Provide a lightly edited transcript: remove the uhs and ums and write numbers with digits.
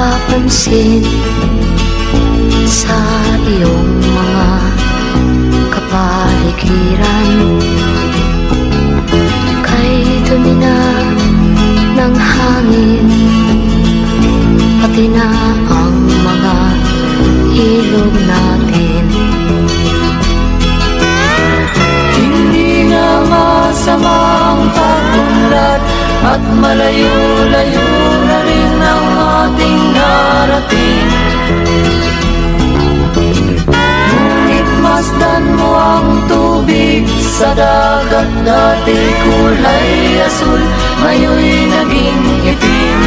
napapansin sa iyong mga kapaligiran. Kay dumi na ng hangin, pati na ang mga ilog natin. Hindi na masamang pag-unlad at malayo-layo na rin ang ating narating. Ngunit masdan mo ang tubig sa dagat, dati kulay asul, ngayon'y naging itim.